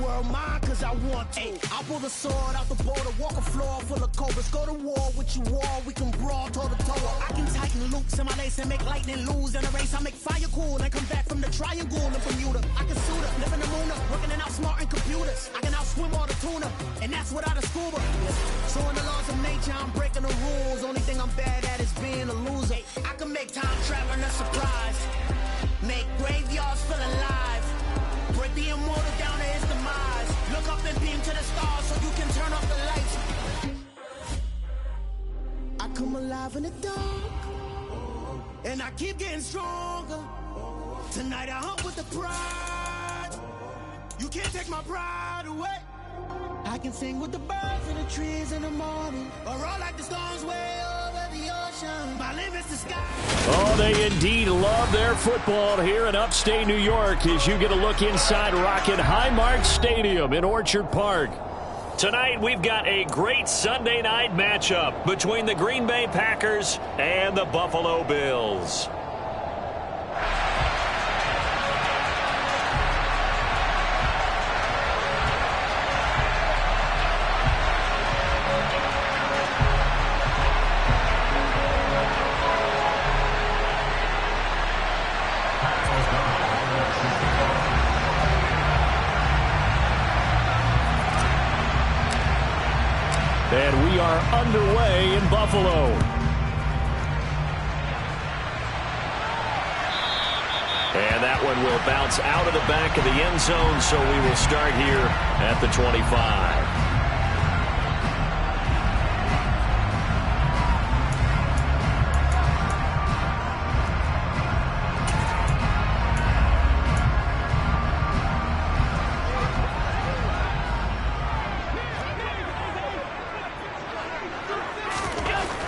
world mine cause I want to. Ay, I'll pull the sword out the border, walk a floor full of cobras. Go to war with you all, we can brawl toe to toe. I can tighten loops in my lace and make lightning lose in a race. I make fire cool and come back from the triangle in Bermuda. I can suit up, live in the moon up, working and outsmarting computers. I can outswim all the tuna, and that's without a scuba. So in the laws of nature, I'm breaking the rules. Only thing I'm bad at is being a loser. I can make time traveling a surprise, make graveyards feel alive, break the immortal down to his demise. Look up and beam to the stars so you can turn off the lights. I come alive in the dark, and I keep getting stronger. Tonight I hunt with the pride. You can't take my pride away. I can sing with the birds and the trees in the morning, or roll like the storms way over the ocean. My limit's the sky. Oh, they indeed love their football here in upstate New York as you get a look inside Rocket Highmark Stadium in Orchard Park. Tonight, we've got a great Sunday night matchup between the Green Bay Packers and the Buffalo Bills. And we are underway in Buffalo. And that one will bounce out of the back of the end zone, so we will start here at the 25.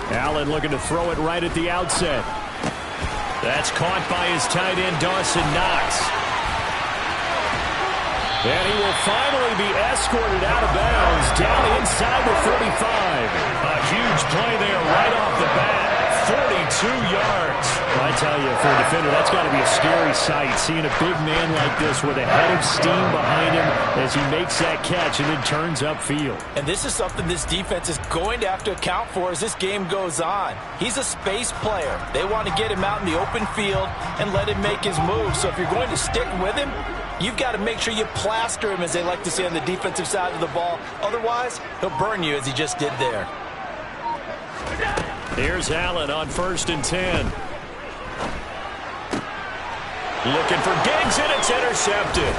Allen looking to throw it right at the outset. That's caught by his tight end, Dawson Knox. And he will finally be escorted out of bounds down inside the 35. A huge play there right off the bat. 42 yards. I tell you, for a defender, that's got to be a scary sight, seeing a big man like this with a head of steam behind him as he makes that catch and then turns upfield. And this is something this defense is going to have to account for as this game goes on. He's a space player. They want to get him out in the open field and let him make his moves. So if you're going to stick with him, you've got to make sure you plaster him, as they like to say on the defensive side of the ball. Otherwise, he'll burn you as he just did there. Here's Allen on 1st and 10. Looking for Diggs, and it's intercepted.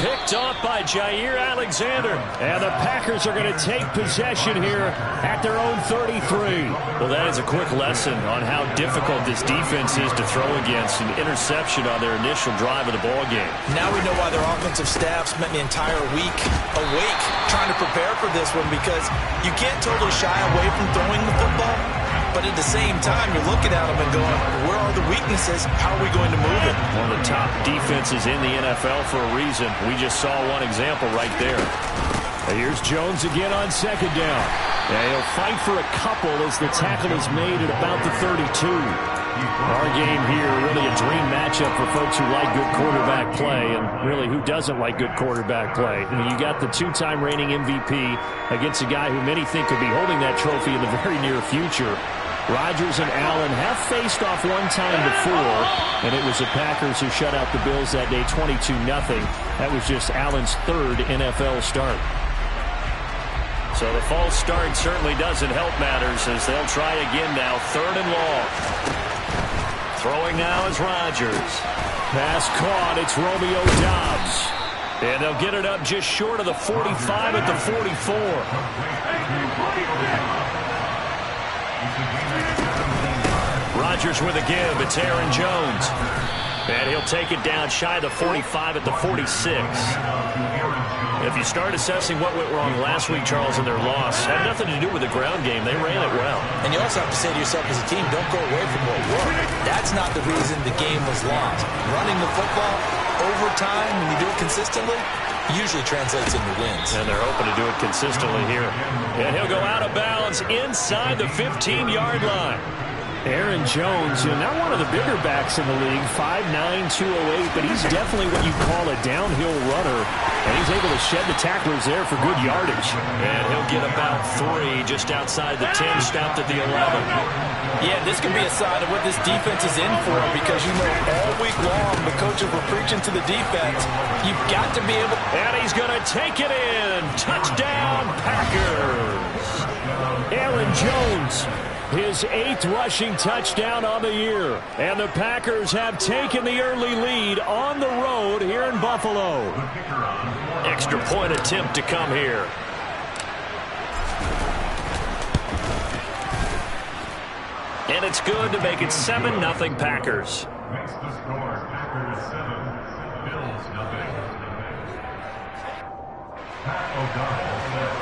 Picked off by Jair Alexander. And the Packers are going to take possession here at their own 33. Well, that is a quick lesson on how difficult this defense is to throw against. An interception on their initial drive of the ballgame. Now we know why their offensive staff spent the entire week awake trying to prepare for this one, because you can't totally shy away from throwing the football. But at the same time, you're looking at them and going, where are the weaknesses? How are we going to move it? One of the top defenses in the NFL for a reason. We just saw one example right there. Here's Jones again on 2nd down. And he'll fight for a couple as the tackle is made at about the 32. Our game here, really a dream matchup for folks who like good quarterback play, and really who doesn't like good quarterback play. I mean, you got the 2-time reigning MVP against a guy who many think could be holding that trophy in the very near future. Rodgers and Allen have faced off one time before, and it was the Packers who shut out the Bills that day 22-0. That was just Allen's 3rd NFL start. So the false start certainly doesn't help matters as they'll try again now. 3rd and long. Throwing now is Rodgers. Pass caught. It's Romeo Doubs. And they'll get it up just short of the 45 at the 44. Rodgers with a give. It's Aaron Jones. And he'll take it down shy of the 45 at the 46. If you start assessing what went wrong last week, Charles, in their loss, had nothing to do with the ground game. They ran it well. And you also have to say to yourself as a team, don't go away from what worked. That's not the reason the game was lost. Running the football over time, when you do it consistently, usually translates into wins. And they're hoping to do it consistently here. And he'll go out of bounds inside the 15-yard line. Aaron Jones, not one of the bigger backs in the league, 5'9", 208, but he's definitely what you call a downhill runner, and he's able to shed the tacklers there for good yardage. And he'll get about 3 just outside the 10, stopped at the 11. Yeah, this could be a sign of what this defense is in for, because all week long the coaches were preaching to the defense. You've got to be able. And he's going to take it in. Touchdown, Packers. Aaron Jones, his 8th rushing touchdown on the year. And the Packers have taken the early lead on the road here in Buffalo. Extra point attempt to come here. And it's good to make it 7-0 Packers. Makes the score Packers 7, Bills 0. Pat O'Donnell at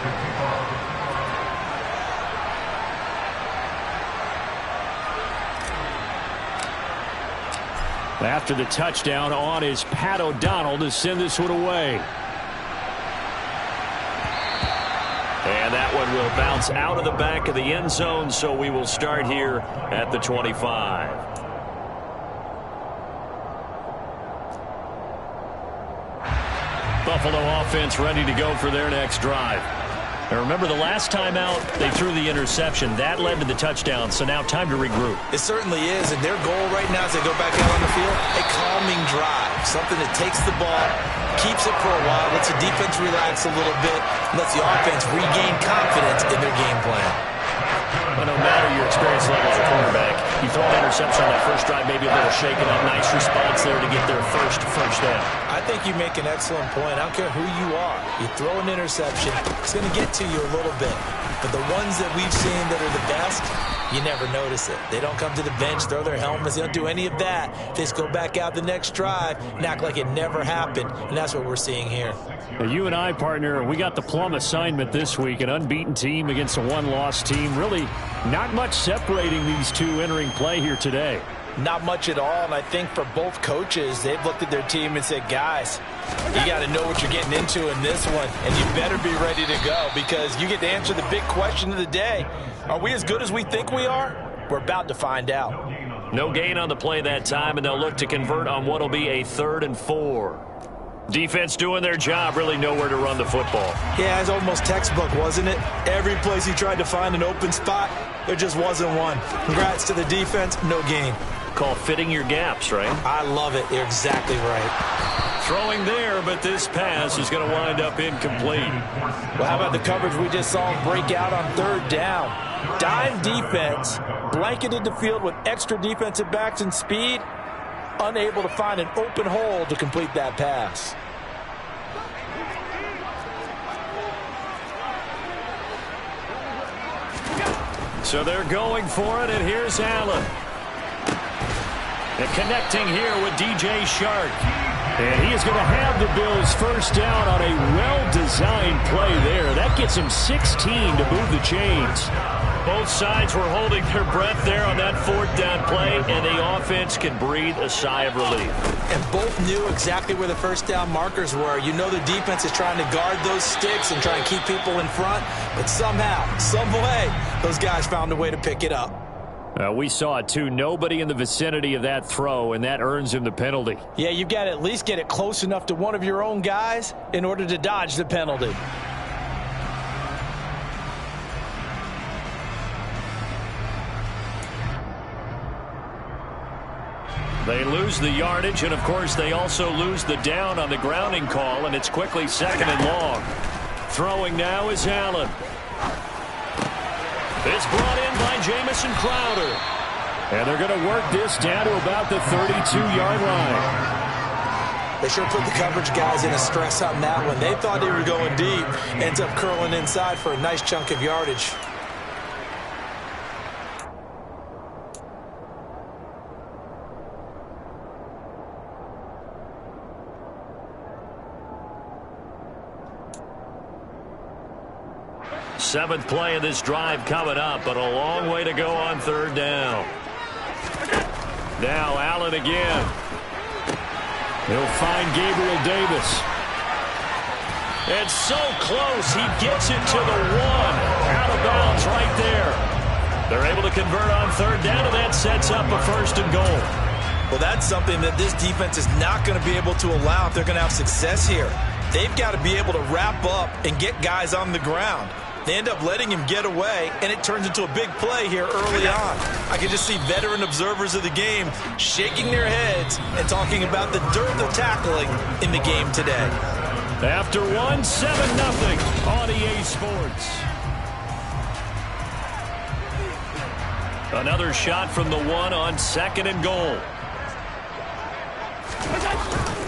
55. After the touchdown, on is Pat O'Donnell to send this one away. And that one will bounce out of the back of the end zone, so we will start here at the 25. Buffalo offense ready to go for their next drive. Now remember, the last time out, they threw the interception. That led to the touchdown, so now time to regroup. It certainly is, and their goal right now as they go back out on the field, a calming drive, something that takes the ball, keeps it for a while, lets the defense relax a little bit, lets the offense regain confidence in their game plan. But no matter your experience level as a quarterback, you throw an interception on that first drive, maybe a little shaken up. Nice response there to get their first down. I think you make an excellent point. I don't care who you are. You throw an interception, it's going to get to you a little bit. But the ones that we've seen that are the best, you never notice it. They don't come to the bench, throw their helmets. They don't do any of that. They just go back out the next drive and act like it never happened. And that's what we're seeing here. Now, you and I, partner, we got the plum assignment this week. An unbeaten team against a one-loss team. Really not much separating these two entering play here today. Not much at all, and I think for both coaches, they've looked at their team and said, guys, you got to know what you're getting into in this one, and you better be ready to go because you get to answer the big question of the day. Are we as good as we think we are? We're about to find out. No gain on the play that time, and they'll look to convert on what will be a 3rd and 4. Defense doing their job, really nowhere to run the football. Yeah, it's almost textbook, wasn't it? Every place he tried to find an open spot, there just wasn't one. Congrats to the defense, no gain. Called fitting your gaps, right? I love it. You're exactly right. Throwing there, but this pass is going to wind up incomplete. Well, how about the coverage we just saw him break out on 3rd down? Dime defense, blanketed the field with extra defensive backs and speed, unable to find an open hole to complete that pass. So they're going for it, and here's Allen. And connecting here with DJ Shark. And he is going to have the Bills first down on a well-designed play there. That gets him 16 to move the chains. Both sides were holding their breath there on that 4th down play, and the offense can breathe a sigh of relief. And both knew exactly where the first down markers were. You know the defense is trying to guard those sticks and try and keep people in front, but somehow, some way, those guys found a way to pick it up. We saw it, too. Nobody in the vicinity of that throw, and that earns him the penalty. Yeah, you've got to at least get it close enough to one of your own guys in order to dodge the penalty. They lose the yardage, and, of course, they also lose the down on the grounding call, and it's quickly 2nd and long. Throwing now is Allen. It's brought in by Jamison Crowder. And they're going to work this down to about the 32-yard line. They sure put the coverage guys in a stress on that one. They thought they were going deep. Ends up curling inside for a nice chunk of yardage. Seventh play of this drive coming up, but a long way to go on 3rd down. Now Allen again. He'll find Gabriel Davis. It's so close. He gets it to the 1. Out of bounds right there. They're able to convert on third down, and that sets up a first and goal. Well, that's something that this defense is not going to be able to allow if they're going to have success here. They've got to be able to wrap up and get guys on the ground. They end up letting him get away, and it turns into a big play here early on. I can just see veteran observers of the game shaking their heads and talking about the dearth of tackling in the game today. After 7-0 on EA Sports. Another shot from the 1 on second and goal.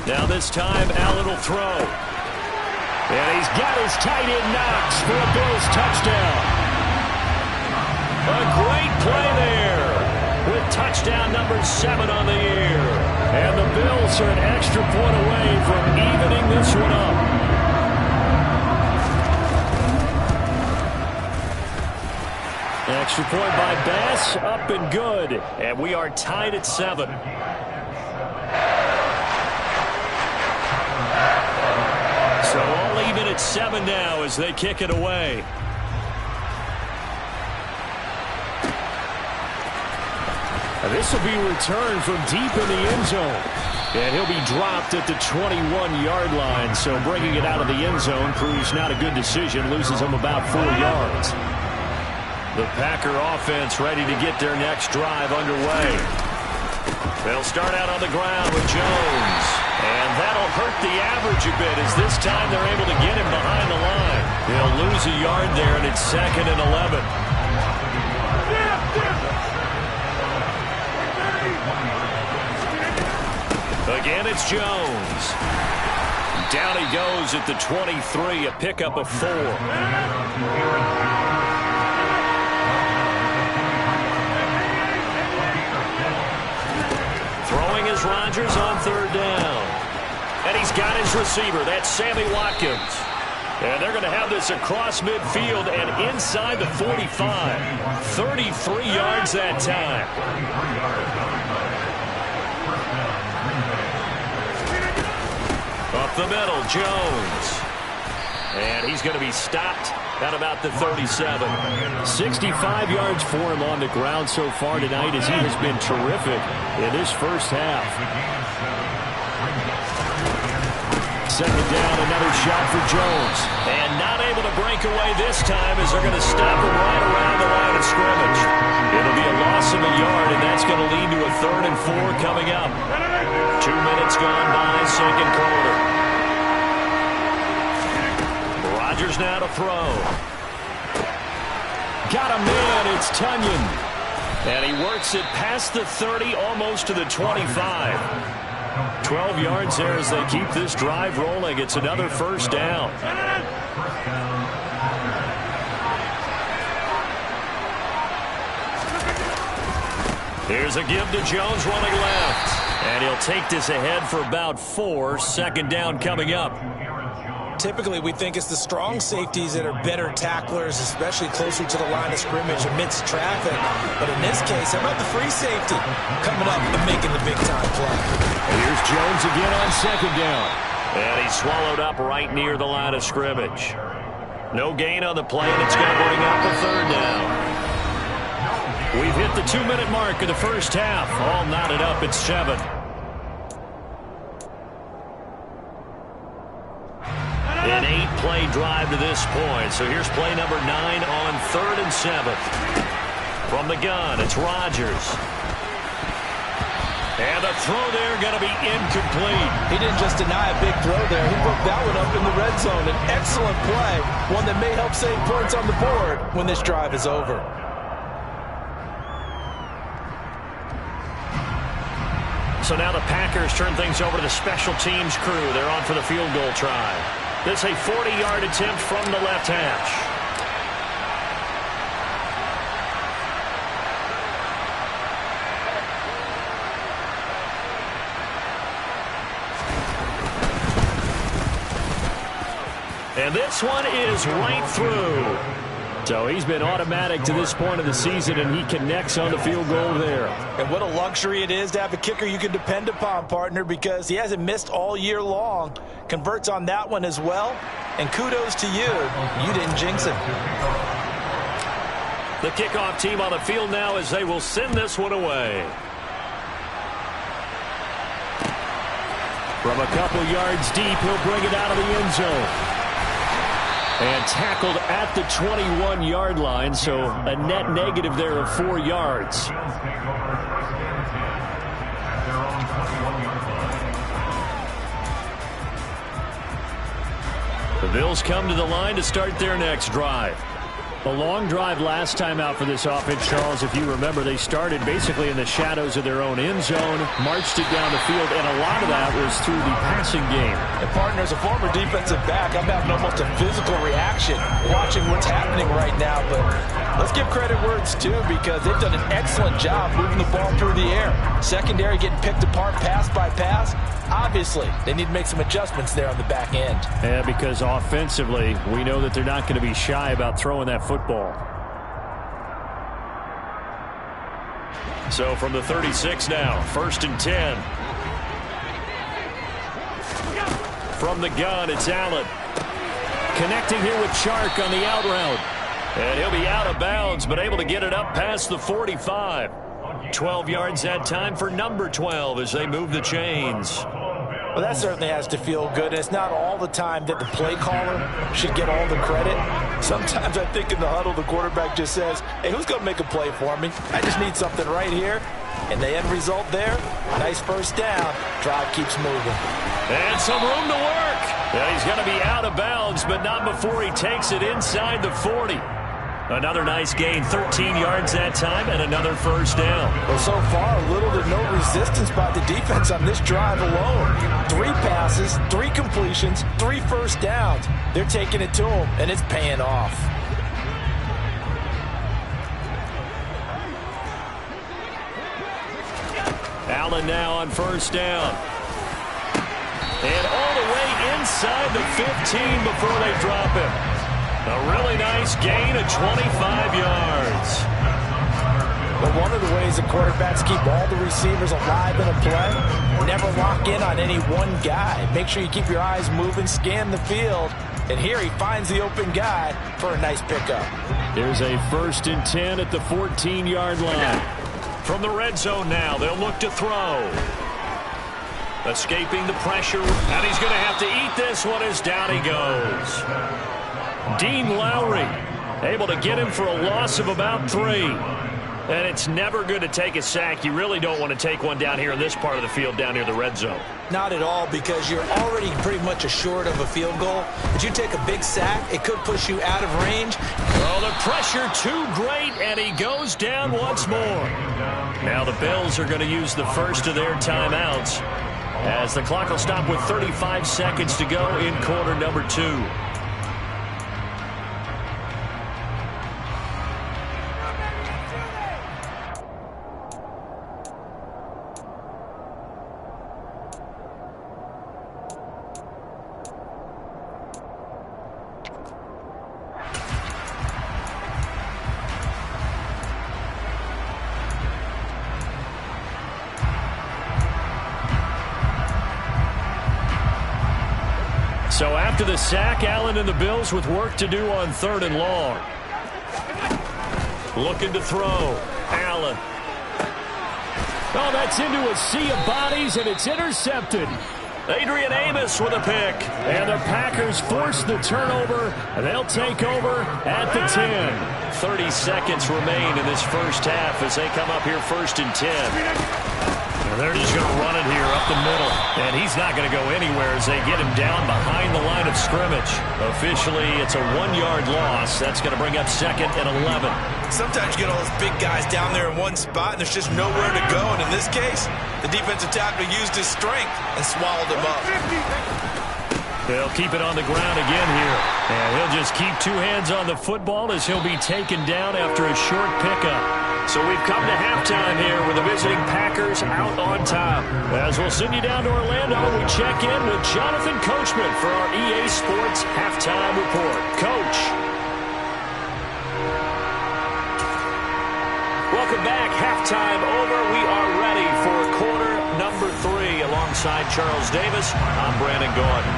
Now this time, Allen will throw. And he's got his tight end Knox for a Bills touchdown. A great play there with touchdown number 7 on the year. And the Bills are an extra point away from evening this one up. Extra point by Bass, up and good. And we are tied at 7. So all even at 7 now as they kick it away. And this will be returned from deep in the end zone. And he'll be dropped at the 21-yard line. So bringing it out of the end zone proves not a good decision. Loses him about 4 yards. The Packer offense ready to get their next drive underway. They'll start out on the ground with Jones. And that'll hurt the average a bit as this time they're able to get him behind the line. He'll lose a yard there, and it's 2nd and 11. Again, it's Jones. Down he goes at the 23, a pickup of 4. Throwing is Rodgers on third down. And he's got his receiver. That's Sammy Watkins. And they're going to have this across midfield and inside the 45. 33 yards that time. Up the middle, Jones. And he's going to be stopped at about the 37. 65 yards for him on the ground so far tonight as he has been terrific in this first half. Second down, another shot for Jones. And not able to break away this time as they're going to stop him right around the line of scrimmage. It'll be a loss of a yard, and that's going to lead to a 3rd and 4 coming up. 2 minutes gone by, second quarter. Rodgers now to throw. Got a man, it's Tunyon. And he works it past the 30, almost to the 25. 12 yards there as they keep this drive rolling. It's another first down. Here's a give to Jones running left. And he'll take this ahead for about 4. Second down coming up. Typically, we think it's the strong safeties that are better tacklers, especially closer to the line of scrimmage amidst traffic. But in this case, how about the free safety coming up and making the big-time play? And here's Jones again on second down. And he's swallowed up right near the line of scrimmage. No gain on the play, and it's going to bring up the 3rd down. We've hit the 2-minute mark of the first half. All knotted up at 7. An 8-play drive to this point. So here's play number 9 on 3rd and 7. From the gun, it's Rodgers. And the throw there going to be incomplete. He didn't just deny a big throw there. He broke that one up in the red zone. An excellent play. One that may help save points on the board when this drive is over. So now the Packers turn things over to the special teams crew. They're on for the field goal try. This a 40-yard attempt from the left hash. And this one is right through. So he's been automatic to this point of the season, and he connects on the field goal there. And what a luxury it is to have a kicker you can depend upon, partner, because he hasn't missed all year long. Converts on that one as well. And kudos to you. You didn't jinx it. The kickoff team on the field now as they will send this one away. From a couple yards deep, he'll bring it out of the end zone. And tackled at the 21-yard line, so a net negative there of 4 yards. The Bills come to the line to start their next drive. A long drive last time out for this offense, Charles. If you remember, they started basically in the shadows of their own end zone, marched it down the field, and a lot of that was through the passing game. And partner, as a former defensive back, I'm having almost a physical reaction watching what's happening right now. But let's give credit where it's due, because they've done an excellent job moving the ball through the air. Secondary getting picked apart pass by pass. Obviously, they need to make some adjustments there on the back end. Yeah, because offensively, we know that they're not going to be shy about throwing that football. So from the 36 now, 1st and 10. From the gun, it's Allen. Connecting here with Chark on the out route. And he'll be out of bounds, but able to get it up past the 45. 12 yards that time for number 12 as they move the chains. Well, that certainly has to feel good. It's not all the time that the play caller should get all the credit. Sometimes I think in the huddle, the quarterback just says, hey, who's going to make a play for me? I just need something right here. And the end result there, nice first down. Drive keeps moving. And some room to work. Yeah, he's going to be out of bounds, but not before he takes it inside the 40. Another nice gain, 13 yards that time, and another first down. Well, so far, little to no resistance by the defense on this drive alone. 3 passes, 3 completions, 3 first downs. They're taking it to them, and it's paying off. Allen now on first down. And all the way inside the 15 before they drop him. A really nice gain of 25 yards. But one of the ways the quarterbacks keep all the receivers alive in a play, never lock in on any one guy. Make sure you keep your eyes moving, scan the field. And here he finds the open guy for a nice pickup. Here's a 1st and 10 at the 14-yard line. From the red zone now, they'll look to throw. Escaping the pressure, and he's going to have to eat this one as down he goes. Dean Lowry able to get him for a loss of about 3. And it's never good to take a sack. You really don't want to take one down here in this part of the field, down near the red zone. Not at all, because you're already pretty much assured of a field goal. But you take a big sack, it could push you out of range. Oh, the pressure too great, and he goes down once more. Now the Bills are going to use the first of their timeouts, as the clock will stop with 35 seconds to go in quarter number 2. So after the sack, Allen and the Bills with work to do on 3rd and long. Looking to throw. Allen. Oh, that's into a sea of bodies, and it's intercepted. Adrian Amos with a pick. And the Packers force the turnover, and they'll take over at the 10. 30 seconds remain in this first half as they come up here 1st and 10. They're just going to run it here up the middle. And he's not going to go anywhere as they get him down behind the line of scrimmage. Officially, it's a 1-yard loss. That's going to bring up 2nd and 11. Sometimes you get all those big guys down there in one spot, and there's just nowhere to go. And in this case, the defensive tackle used his strength and swallowed him up. They'll keep it on the ground again here. And he'll just keep 2 hands on the football as he'll be taken down after a short pickup. So we've come to halftime here with the visiting Packers out on top. As we'll send you down to Orlando, we check in with Jonathan Coachman for our EA Sports Halftime Report. Coach. Welcome back. Halftime over. We are ready for quarter number 3. Alongside Charles Davis, I'm Brandon Gordon.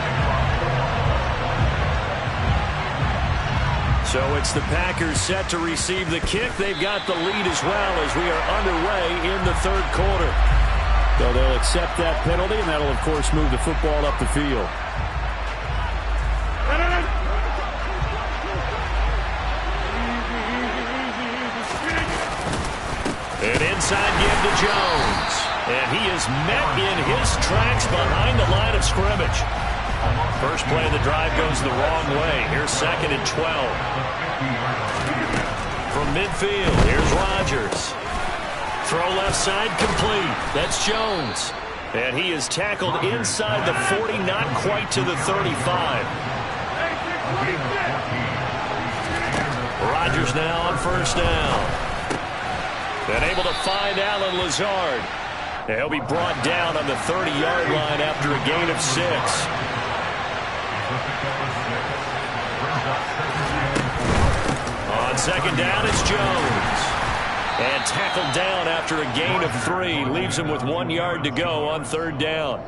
So it's the Packers set to receive the kick. They've got the lead as well as we are underway in the third quarter. So they'll accept that penalty, and that'll, of course, move the football up the field. An inside give to Jones. And he is met in his tracks behind the line of scrimmage. First play of the drive goes the wrong way. Here's 2nd and 12. From midfield, here's Rodgers. Throw left side complete. That's Jones. And he is tackled inside the 40, not quite to the 35. Rodgers now on first down. And able to find Allen Lazard. And he'll be brought down on the 30-yard line after a gain of 6. On second down, it's Jones. And tackled down after a gain of 3. Leaves him with 1 yard to go on third down.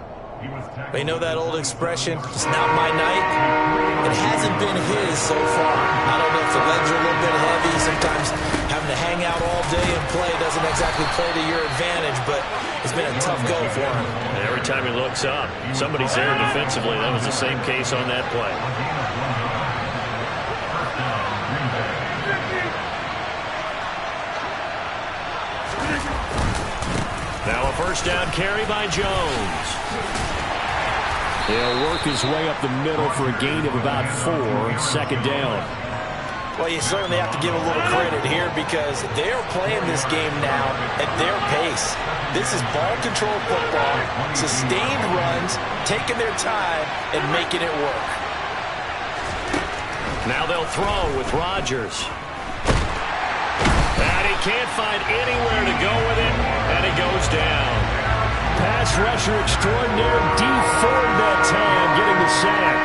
They know that old expression, it's not my night. It hasn't been his so far. I don't know if the legs are a little bit heavy. Sometimes having to hang out all day and play doesn't exactly play to your advantage, but it's been a tough go for him. And every time he looks up, somebody's there defensively. That was the same case on that play. Now a first down carry by Jones. He'll work his way up the middle for a gain of about 4. Second down. Well, you certainly have to give a little credit here because they're playing this game now at their pace. This is ball control football, sustained runs, taking their time, and making it work. Now they'll throw with Rodgers. And he can't find anywhere to go with it, and it goes down. Pass rusher extraordinaire, D. Ford that time, getting the sack.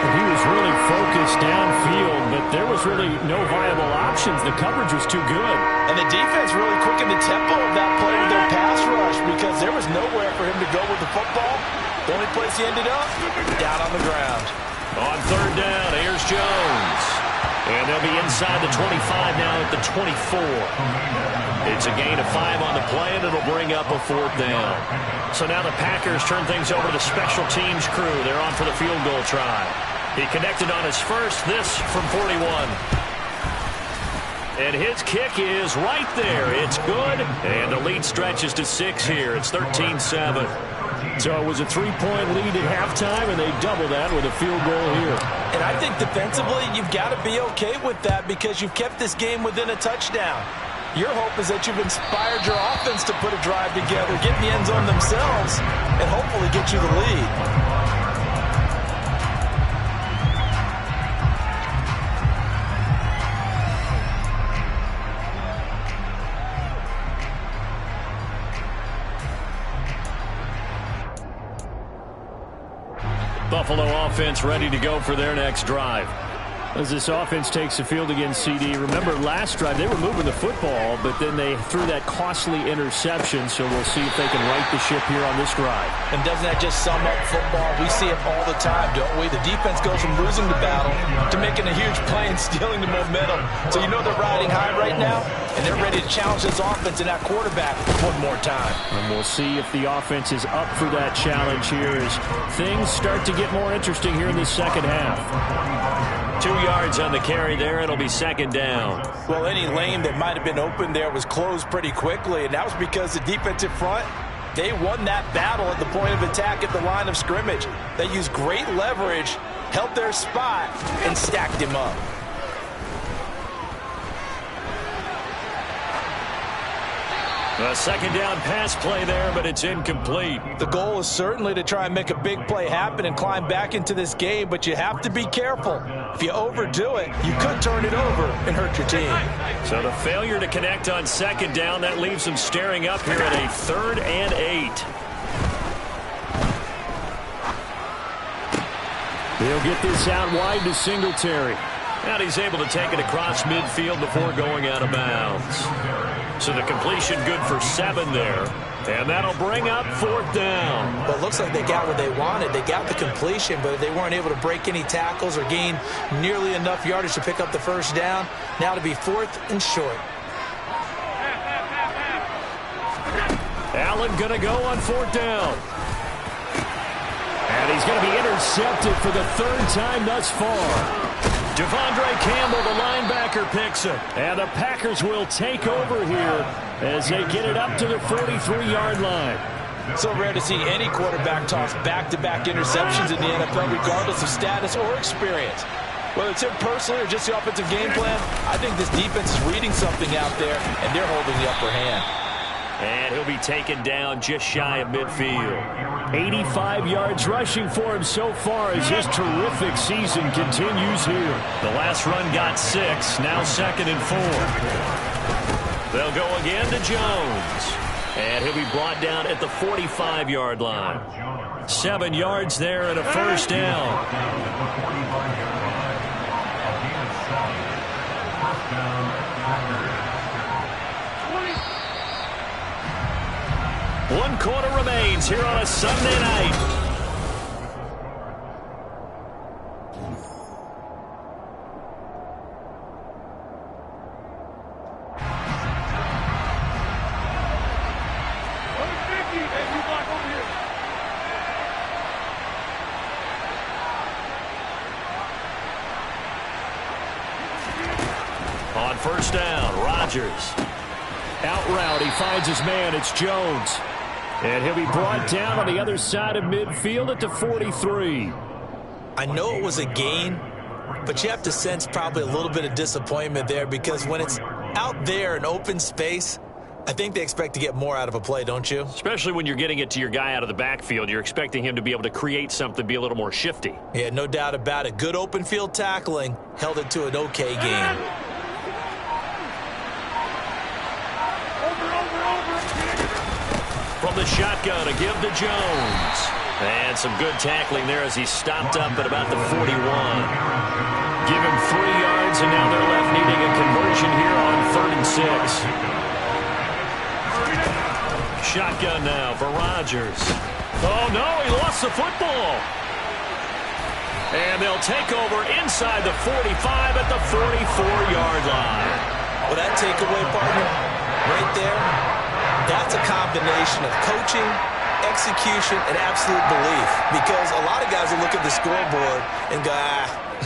He was really focused downfield, but there was really no viable options. The coverage was too good. And the defense really quickened the tempo of that play with their pass rush because there was nowhere for him to go with the football. The only place he ended up, down on the ground. On third down, here's Jones. And they'll be inside the 25 now at the 24. It's a gain of 5 on the play, and it'll bring up a 4th down. So now the Packers turn things over to the special teams crew. They're on for the field goal try. He connected on his first, this from 41. And his kick is right there. It's good, and the lead stretches to 6 here. It's 13-7. So it was a 3-point lead at halftime, and they double that with a field goal here. And I think defensively, you've got to be okay with that because you've kept this game within a touchdown. Your hope is that you've inspired your offense to put a drive together, get in the end zone themselves, and hopefully get you the lead. Buffalo offense ready to go for their next drive. As this offense takes the field against CD, remember last drive they were moving the football, but then they threw that costly interception, so we'll see if they can right the ship here on this drive. And doesn't that just sum up football? We see it all the time, don't we? The defense goes from losing the battle to making a huge play and stealing the momentum. So you know they're riding high right now, and they're ready to challenge this offense and that quarterback one more time. And we'll see if the offense is up for that challenge here as things start to get more interesting here in the second half. 2 yards on the carry there. It'll be second down. Well, any lane that might have been open there was closed pretty quickly, and that was because the defensive front, they won that battle at the point of attack at the line of scrimmage. They used great leverage, held their spot, and stacked him up. A second down pass play there, but it's incomplete. The goal is certainly to try and make a big play happen and climb back into this game, but you have to be careful. If you overdo it, you could turn it over and hurt your team. So the failure to connect on second down, that leaves them staring up here at a 3rd and 8. He'll get this out wide to Singletary. And he's able to take it across midfield before going out of bounds. So the completion good for 7 there. And that'll bring up 4th down. Well, it looks like they got what they wanted. They got the completion, but they weren't able to break any tackles or gain nearly enough yardage to pick up the first down. Now to be 4th and short. Allen going to go on 4th down. And he's going to be intercepted for the 3rd time thus far. Devondre Campbell, the linebacker, picks it. And the Packers will take over here as they get it up to the 43-yard line. So rare to see any quarterback toss back-to-back interceptions in the NFL, regardless of status or experience. Whether it's him personally or just the offensive game plan, I think this defense is reading something out there, and they're holding the upper hand. And he'll be taken down just shy of midfield. 85 yards rushing for him so far as his terrific season continues here. The last run got 6, now 2nd and 4. They'll go again to Jones. And he'll be brought down at the 45-yard line. 7 yards there and a first down. One quarter remains here on a Sunday night. On first down, Rodgers. Out route, he finds his man. It's Jones. And he'll be brought down on the other side of midfield at the 43. I know it was a gain, but you have to sense probably a little bit of disappointment there because when it's out there in open space, I think they expect to get more out of a play, don't you? Especially when you're getting it to your guy out of the backfield. You're expecting him to be able to create something, be a little more shifty. Yeah, no doubt about it. Good open field tackling held it to an okay game. From the shotgun, a give to Jones. And some good tackling there as he stopped up at about the 41. Give him 3 yards, and now they're left needing a conversion here on 3rd and 6. Shotgun now for Rodgers. Oh, no, he lost the football. And they'll take over inside the 45 at the 44-yard line. Well, that takeaway, partner, right there, that's a combination of coaching, execution, and absolute belief. Because a lot of guys will look at the scoreboard and go,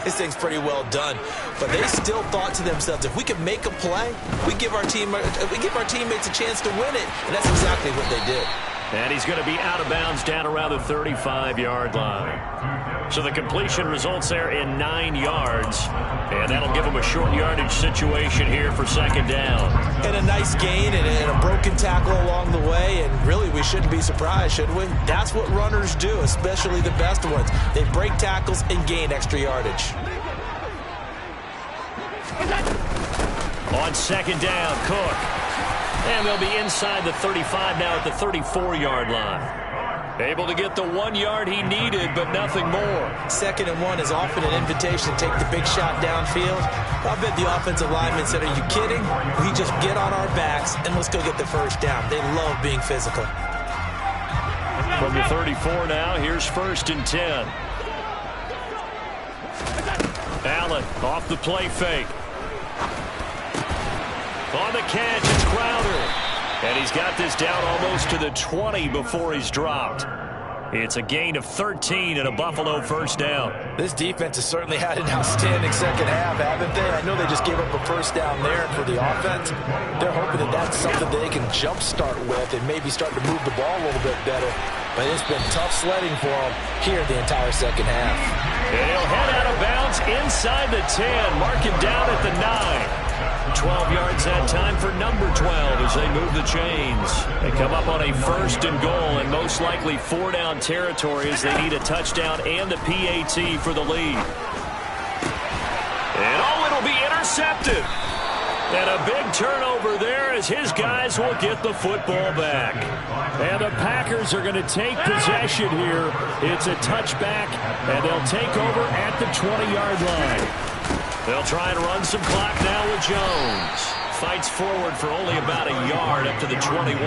this thing's pretty well done. But they still thought to themselves, if we can make a play, we give our teammates a chance to win it. And that's exactly what they did. And he's going to be out of bounds down around the 35-yard line. So the completion results there in 9 yards. And that'll give him a short yardage situation here for 2nd down. And a nice gain and a broken tackle along the way. And really, we shouldn't be surprised, should we? That's what runners do, especially the best ones. They break tackles and gain extra yardage. On 2nd down, Cook. And they'll be inside the 35 now at the 34-yard line. Able to get the 1 yard he needed, but nothing more. 2nd and 1 is often an invitation to take the big shot downfield. I bet the offensive lineman said, are you kidding? We just get on our backs and let's go get the first down. They love being physical. From the 34 now, here's 1st and 10. Allen off the play fake. On the catch, it's Crowder. And he's got this down almost to the 20 before he's dropped. It's a gain of 13 and a Buffalo first down. This defense has certainly had an outstanding second half, haven't they? I know they just gave up a first down there for the offense. They're hoping that that's something that they can jumpstart with and maybe start to move the ball a little bit better. But it's been tough sledding for them here the entire second half. And he'll head out of bounds inside the 10. Mark him down at the 9. 12 yards that time for number 12 as they move the chains. They come up on a 1st and goal and most likely 4-down territory as they need a touchdown and the PAT for the lead. And it'll be intercepted. And a big turnover there as his guys will get the football back. And the Packers are going to take possession here. It's a touchback, and they'll take over at the 20-yard line. They'll try and run some clock now with Jones. Fights forward for only about a yard up to the 21.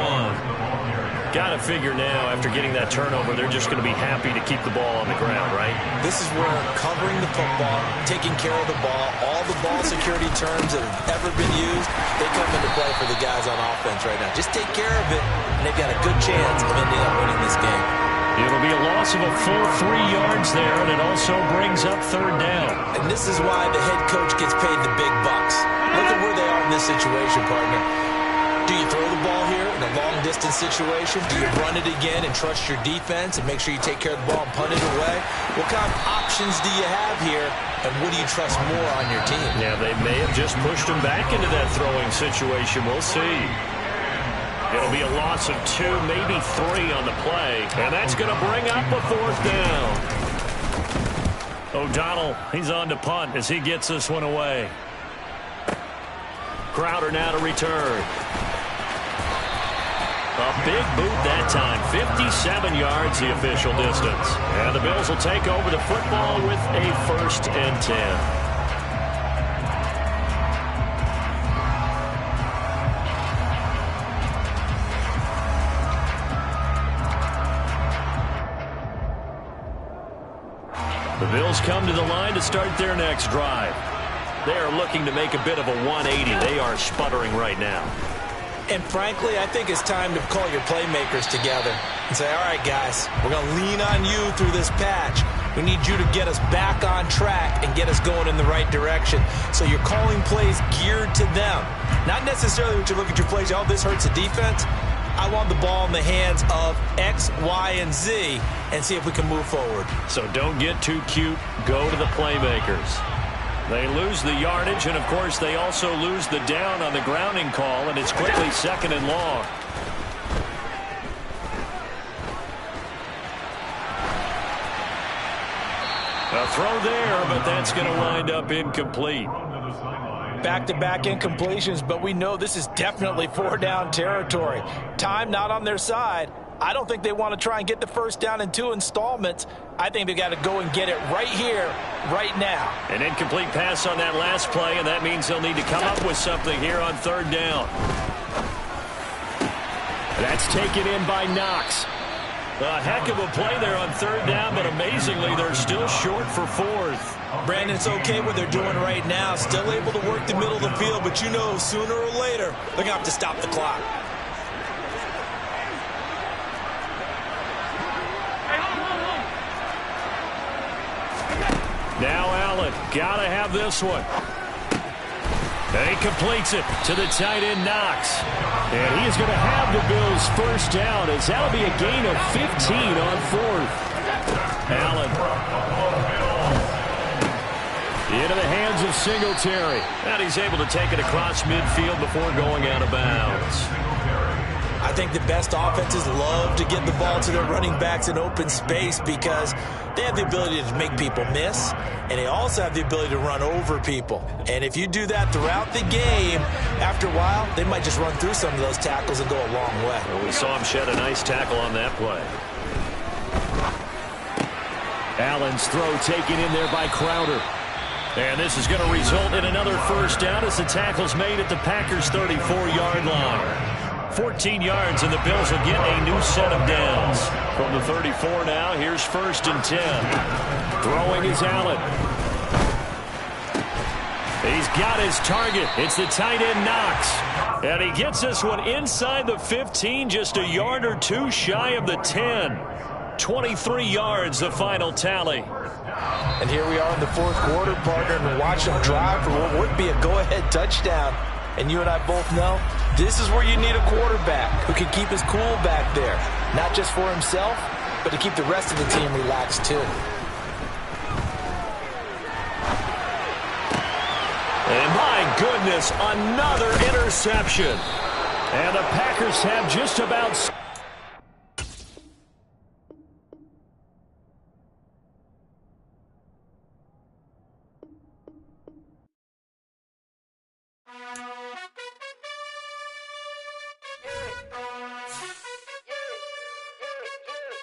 Got to figure now, after getting that turnover, they're just going to be happy to keep the ball on the ground, right? This is where covering the football, taking care of the ball, all the ball security terms that have ever been used, they come into play for the guys on offense right now. Just take care of it, and they've got a good chance of ending up winning this game. It'll be a loss of a full 3 yards there, and it also brings up third down. And this is why the head coach gets paid the big bucks. Look at where they are in this situation, partner. Do you throw the ball here in a long-distance situation? Do you run it again and trust your defense and make sure you take care of the ball and punt it away? What kind of options do you have here, and what do you trust more on your team? Yeah, they may have just pushed him back into that throwing situation. We'll see. It'll be a loss of 2, maybe 3 on the play, and that's going to bring up a fourth down. O'Donnell, he's on to punt as he gets this one away. Crowder now to return. A big boot that time, 57 yards the official distance. And the Bills will take over the football with a 1st and 10. The Bills come to the line to start their next drive. They are looking to make a bit of a 180. They are sputtering right now. And frankly, I think it's time to call your playmakers together and say, all right, guys, we're going to lean on you through this patch. We need you to get us back on track and get us going in the right direction. So you're calling plays geared to them. Not necessarily when you look at your plays, oh, this hurts the defense. I want the ball in the hands of X, Y, and Z and see if we can move forward. So don't get too cute. Go to the playmakers. They lose the yardage, and, of course, they also lose the down on the grounding call, and it's quickly 2nd and long. A throw there, but that's going to wind up incomplete. Back-to-back incompletions, but we know this is definitely 4-down territory. Time not on their side. I don't think they want to try and get the first down in 2 installments. I think they got to go and get it right here, right now. An incomplete pass on that last play, and that means they'll need to come up with something here on 3rd down. That's taken in by Knox. A heck of a play there on 3rd down, but amazingly, they're still short for 4th. Brandon, it's okay what they're doing right now. Still able to work the middle of the field, but you know sooner or later, they're going to have to stop the clock. Now Allen, gotta have this one. And he completes it to the tight end Knox. And he is going to have the Bills' first down as that'll be a gain of 15 on 4th. Allen. Into the hands of Singletary. And he's able to take it across midfield before going out of bounds. I think the best offenses love to get the ball to their running backs in open space because they have the ability to make people miss, and they also have the ability to run over people. And if you do that throughout the game, after a while, they might just run through some of those tackles and go a long way. Well, we saw him shed a nice tackle on that play. Allen's throw taken in there by Crowder. And this is going to result in another first down as the tackle's made at the Packers' 34-yard line. 14 yards, and the Bills will get a new set of downs. From the 34 now, here's 1st and 10. Throwing is Allen. He's got his target. It's the tight end Knox. And he gets this one inside the 15, just a yard or 2 shy of the 10. 23 yards, the final tally. And here we are in the 4th quarter, partner, and watch them drive for what would be a go-ahead touchdown. And you and I both know this is where you need a quarterback who can keep his cool back there. Not just for himself, but to keep the rest of the team relaxed too. And my goodness, another interception. And the Packers have just about...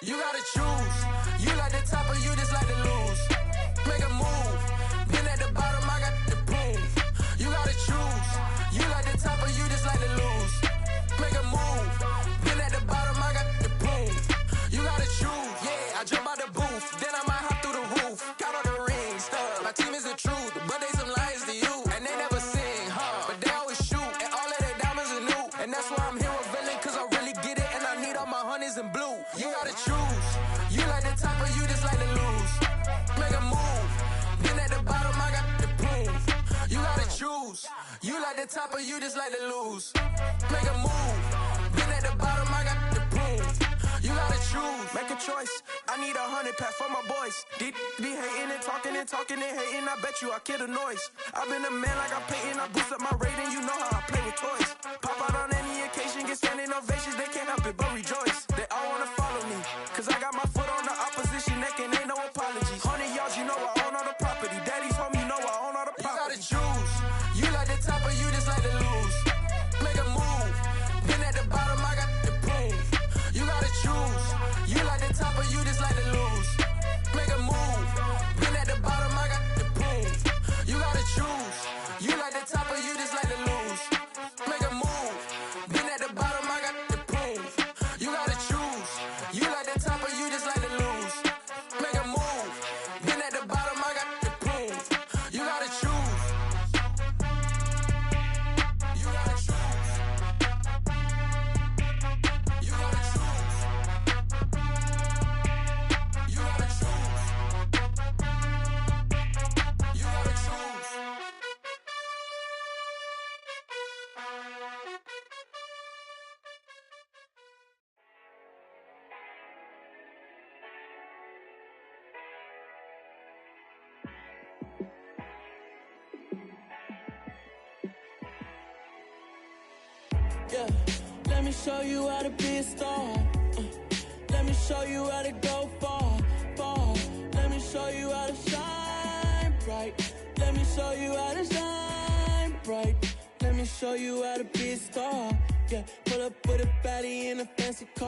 You gotta choose. You like the top or you just like to lose. Make a move. Been at the bottom, I got the proof. choose. You like the top or you just like to lose. Make a move. Been at the bottom, I got the prove. You gotta choose. Make a choice. I need 100 pack for my boys. Deep be hating and talking and talking and hating. I bet you I kill the noise. I've been a man like I'm Peyton. I boost up my rating. You know how I play with toys. Pop out on any occasion, get standing ovations. They can't help it but rejoice. They all wanna follow me, cause I got my foot on the opposition neck and ain't no apologies. 100 yards, you know I own all the property. Daddy's home, you know I own all the property. You gotta choose. You like the top or you just like to lose. Make a move. Been at the bottom, I got the proof. You gotta choose. You like the top or you just like to lose. Make a move. Been at the bottom, I got the proof. You gotta choose. You like the top or you just like to lose. Make a move. Been at the bottom, I got the proof. You gotta choose. You like the top or you just like to lose. Make a move. Been at the bottom, I got the proof. You gotta choose. You gotta choose. You gotta choose. You gotta choose. You gotta choose. Yeah, let me show you how to be a star. Let me show you how to go far, far. Let me show you how to shine bright. Let me show you how to shine bright. Let me show you how to be a star. Yeah, pull up with a baddie in a fancy car.